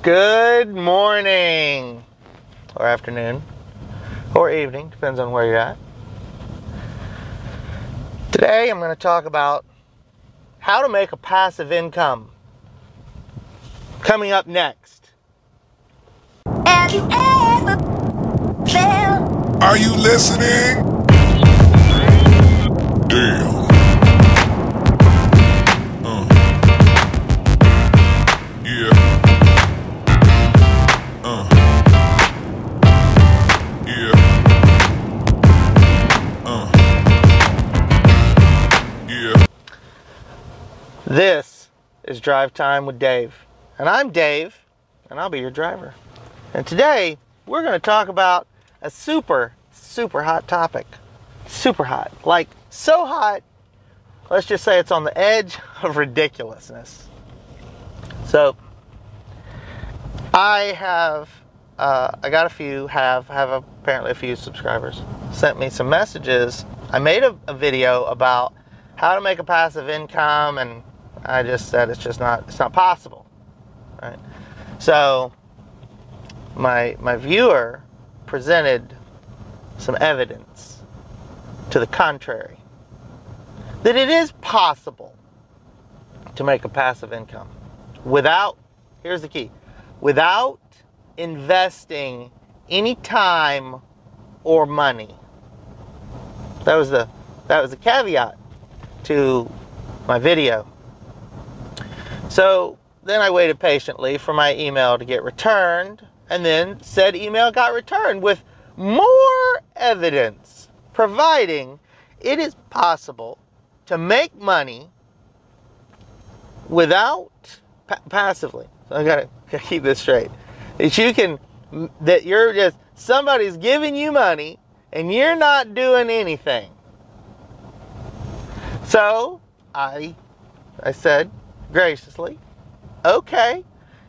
Good morning, or afternoon, or evening, depends on where you're at. Today I'm going to talk about how to make a passive income. Coming up next. Have you ever felt? Are you listening? Damn. Yeah. Yeah. Yeah. This is Drive Time with Dave. And I'm Dave, and I'll be your driver. And today, we're going to talk about a super hot topic. Super hot. Like, so hot, let's just say it's on the edge of ridiculousness. So, I have apparently a few subscribers sent me some messages. I made a video about how to make a passive income, and I just said it's not possible, right? So my viewer presented some evidence to the contrary, that it is possible to make a passive income without, here's the key, without investing any time or money. That was the caveat to my video. So then I waited patiently for my email to get returned, and then said email got returned with more evidence providing it is possible to make money without passively. So I gotta keep this straight. Somebody's giving you money and you're not doing anything. So I said graciously, okay,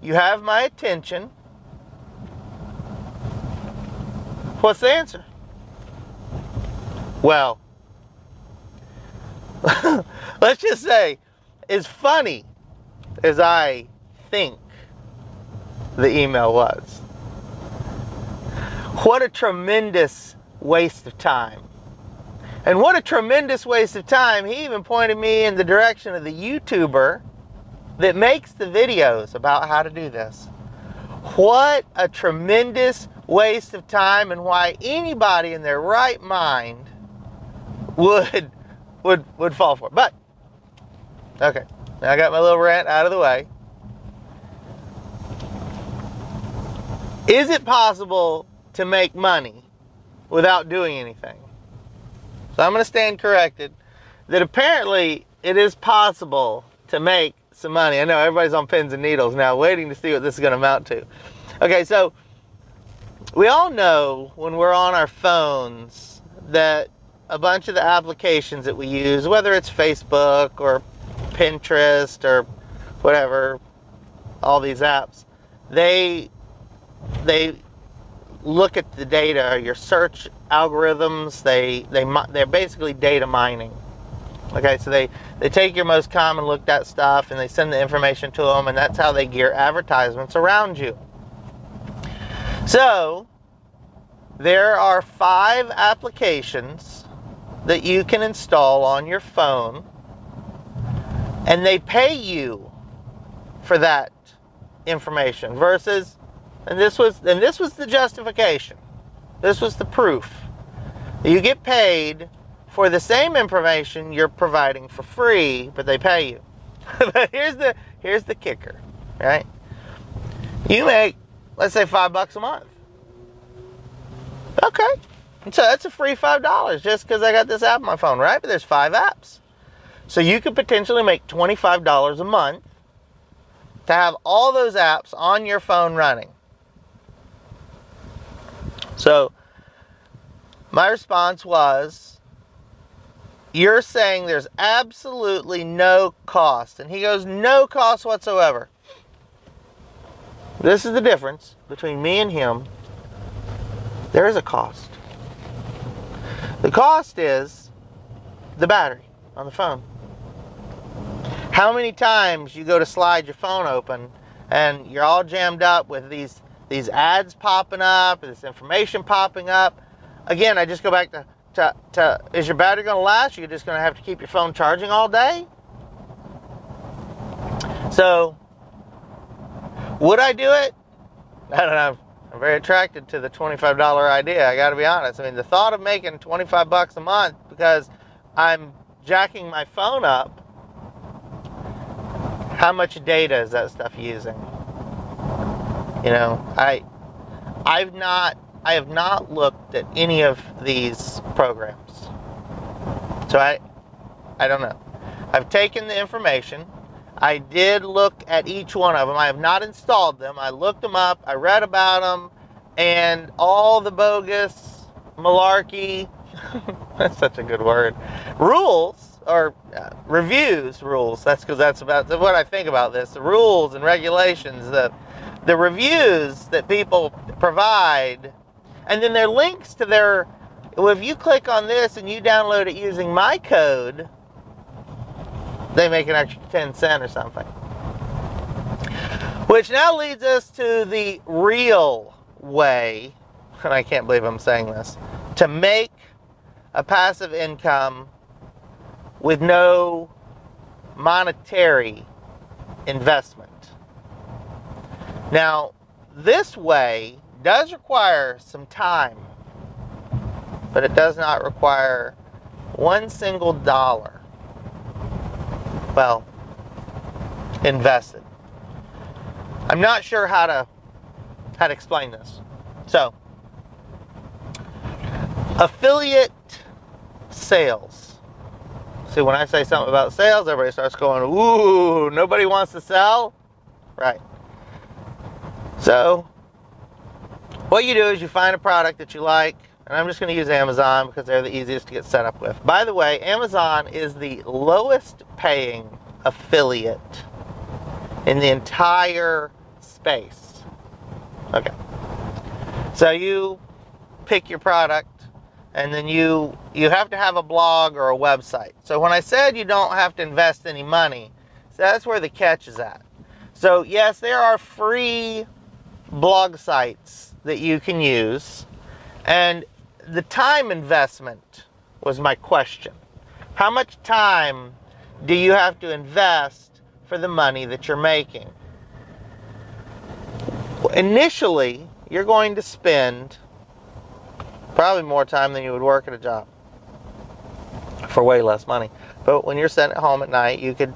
you have my attention. What's the answer? Well, let's just say, as funny as I think the email was, what a tremendous waste of time. And what a tremendous waste of time. He even pointed me in the direction of the YouTuber that makes the videos about how to do this. What a tremendous waste of time, and why anybody in their right mind would fall for it. But, okay, now I got my little rant out of the way. Is it possible to make money without doing anything? So I'm going to stand corrected that apparently it is possible to make some money. I know everybody's on pins and needles now, waiting to see what this is going to amount to. Okay, so we all know when we're on our phones that a bunch of the applications that we use, whether it's Facebook or Pinterest or whatever, all these apps, they look at the data, your search algorithms. They're basically data mining. Okay, so they take your most common looked at stuff and they send the information to them, and that's how they gear advertisements around you. So there are 5 applications that you can install on your phone, and they pay you for that information versus, and this was the justification. This was the proof. You get paid for the same information you're providing for free, but they pay you. But here's the kicker, right? You make, let's say, $5 a month. Okay, so that's a free $5 just because I got this app on my phone, right? But there's 5 apps. So you could potentially make $25 a month to have all those apps on your phone running. So my response was, you're saying there's absolutely no cost. And he goes, no cost whatsoever. This is the difference between me and him. There is a cost. The cost is the battery on the phone. How many times you go to slide your phone open and you're all jammed up with these ads popping up, this information popping up. Again, I just go back to is your battery going to last? You're just going to have to keep your phone charging all day? So, would I do it? I don't know. I'm very attracted to the $25 idea. I got to be honest. I mean, the thought of making $25 a month because I'm jacking my phone up. How much data is that stuff using? You know, I have not looked at any of these programs. So I don't know. I've taken the information. I did look at each one of them. I have not installed them. I looked them up. I read about them. And all the bogus, malarkey, that's such a good word, rules, or rules. That's because that's what I think about this. The rules and regulations, the reviews that people provide, and then their links to their, well, if you click on this and you download it using my code, they make an extra 10 cents or something. Which now leads us to the real way, and I can't believe I'm saying this, to make a passive income with no monetary investment. Now, this way does require some time, but it does not require one single dollar, well, invested. I'm not sure how to explain this. So, affiliate sales. See, when I say something about sales, everybody starts going, ooh, nobody wants to sell? Right. So, what you do is you find a product that you like, and I'm just going to use Amazon because they're the easiest to get set up with. By the way, Amazon is the lowest paying affiliate in the entire space. Okay. So you pick your product, and then you have to have a blog or a website. So when I said you don't have to invest any money, so that's where the catch is at. So yes, there are free blog sites that you can use, and the time investment was my question. How much time do you have to invest for the money that you're making? Initially, you're going to spend probably more time than you would work at a job for way less money. But when you're sitting at home at night, you could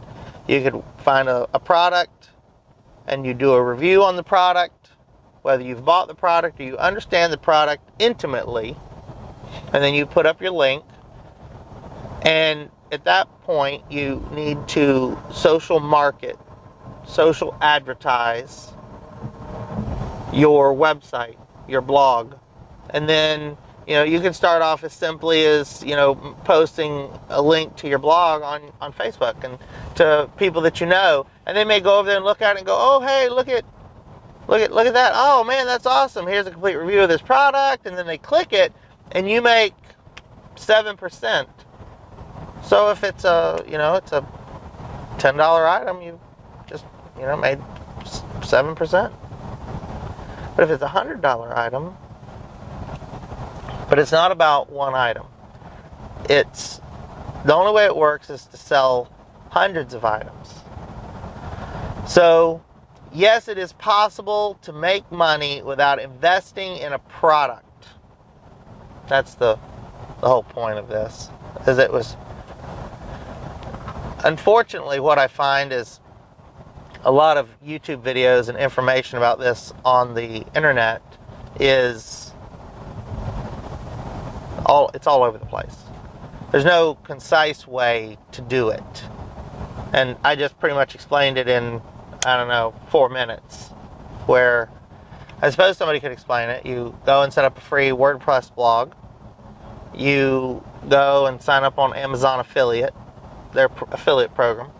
find a product and you do a review on the product, whether you've bought the product or you understand the product intimately, and then you put up your link, and at that point you need to social market, social advertise your website, your blog. And then, you know, you can start off as simply as, you know, posting a link to your blog on Facebook and to people that you know, and they may go over there and look at it and go, oh, hey, look at that. Oh man, that's awesome. Here's a complete review of this product. And then they click it, and you make 7%. So if it's a, you know, it's a $10 item, you just, you know, made 7%. But if it's a $100 item, but it's not about one item. It's, the only way it works is to sell hundreds of items. So, yes, it is possible to make money without investing in a product. That's the whole point of this. Is it was, unfortunately, what I find is a lot of YouTube videos and information about this on the internet is it's all over the place. There's no concise way to do it. And I just pretty much explained it in, I don't know, 4 minutes. Where I suppose somebody could explain it. You go and set up a free WordPress blog. You go and sign up on Amazon Affiliate, their affiliate program.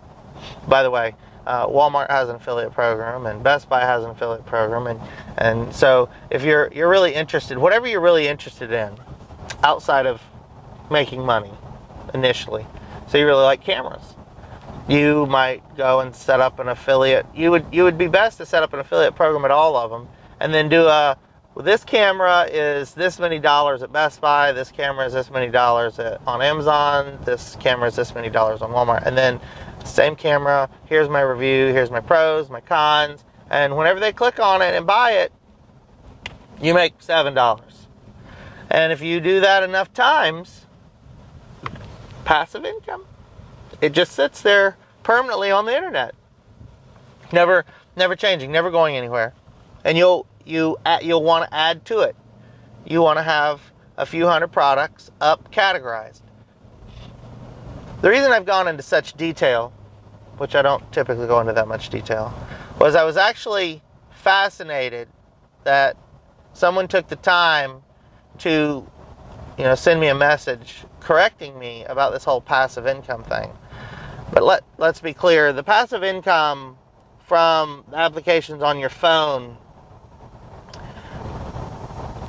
By the way, Walmart has an affiliate program, and Best Buy has an affiliate program, and so if you're really interested, whatever you're really interested in, outside of making money initially, so you really like cameras, You might go and set up an affiliate. You would be best to set up an affiliate program at all of them, and then do a, well, this camera is this many dollars at Best Buy, this camera is this many dollars on Amazon, this camera is this many dollars on Walmart, and then same camera, here's my review, here's my pros, my cons, and whenever they click on it and buy it, you make $7. And if you do that enough times, passive income. It just sits there permanently on the internet, never changing, never going anywhere, and you'll want to add to it. You want to have a few hundred products up categorized. The reason I've gone into such detail, which I don't typically go into that much detail, was I was actually fascinated that someone took the time to, send me a message correcting me about this whole passive income thing. But let's be clear, the passive income from the applications on your phone,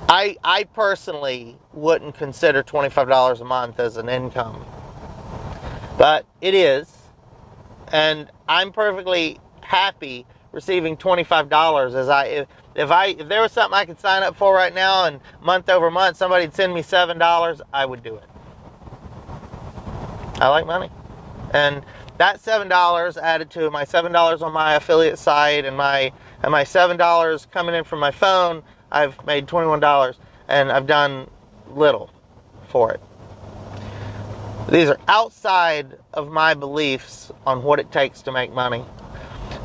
I personally wouldn't consider $25 a month as an income. But it is, and I'm perfectly happy receiving $25 as if there was something I could sign up for right now and month over month somebody'd send me $7, I would do it. I like money. And that $7 added to my $7 on my affiliate site and my $7 coming in from my phone, I've made $21, and I've done little for it. These are outside of my beliefs on what it takes to make money,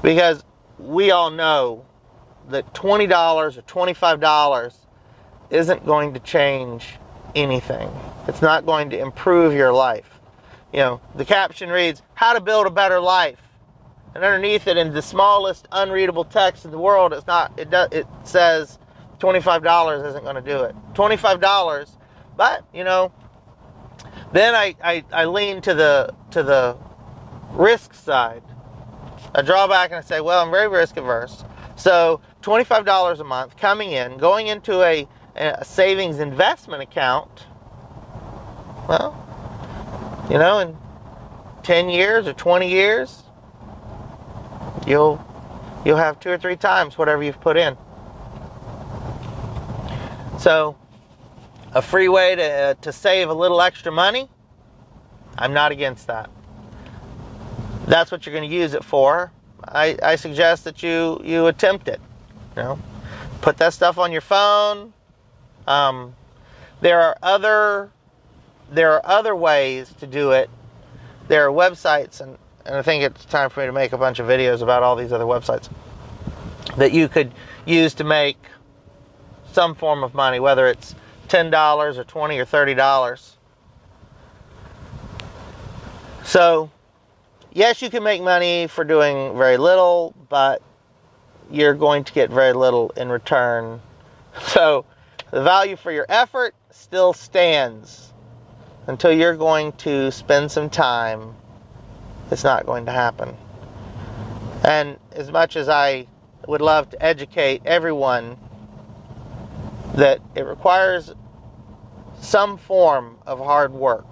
because we all know that $20 or $25 isn't going to change anything. It's not going to improve your life. The caption reads, "How to build a better life." And underneath it, in the smallest unreadable text in the world, it says $25 isn't going to do it. $25, but then I lean to the risk side. I draw back and I say, well, I'm very risk averse. So $25 a month coming in, going into a savings investment account, well, in 10 years or 20 years, you'll have 2 or 3 times whatever you've put in. So a free way to save a little extra money, I'm not against that. That's what you're going to use it for. I suggest that you attempt it. Put that stuff on your phone. There are other ways to do it. There are websites, and I think it's time for me to make a bunch of videos about all these other websites that you could use to make some form of money, whether it's $10 or $20 or $30. So, yes, you can make money for doing very little, but you're going to get very little in return. So, the value for your effort still stands. Until you're going to spend some time, it's not going to happen. And as much as I would love to educate everyone that it requires some form of hard work,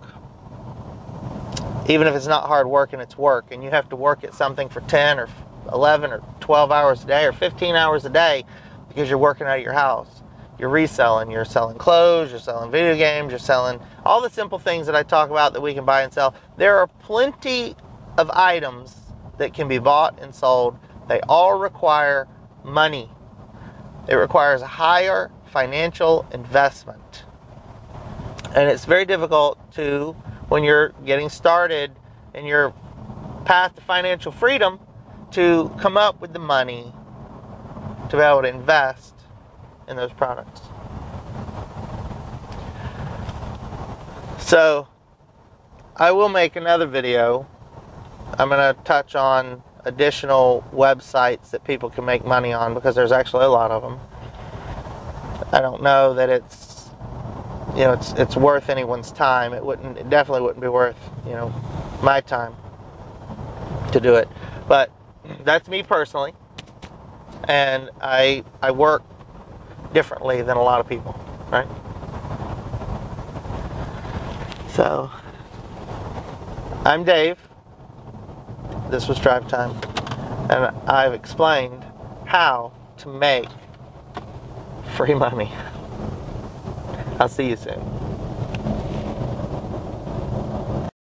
even if it's not hard work and it's work, and you have to work at something for 10 or 11 or 12 hours a day or 15 hours a day because you're working out of your house. You're reselling, you're selling clothes, you're selling video games, you're selling all the simple things that I talk about that we can buy and sell. There are plenty of items that can be bought and sold. They all require money. It requires a higher financial investment. And it's very difficult to, when you're getting started in your path to financial freedom, to come up with the money to be able to invest in those products. So I will make another video. I'm going to touch on additional websites that people can make money on, because there's actually a lot of them. I don't know that it's worth anyone's time. It definitely wouldn't be worth, my time to do it. But that's me personally, and I work differently than a lot of people, right? So, I'm Dave, This was Drive Time. And I've explained how to make free money. I'll see you soon.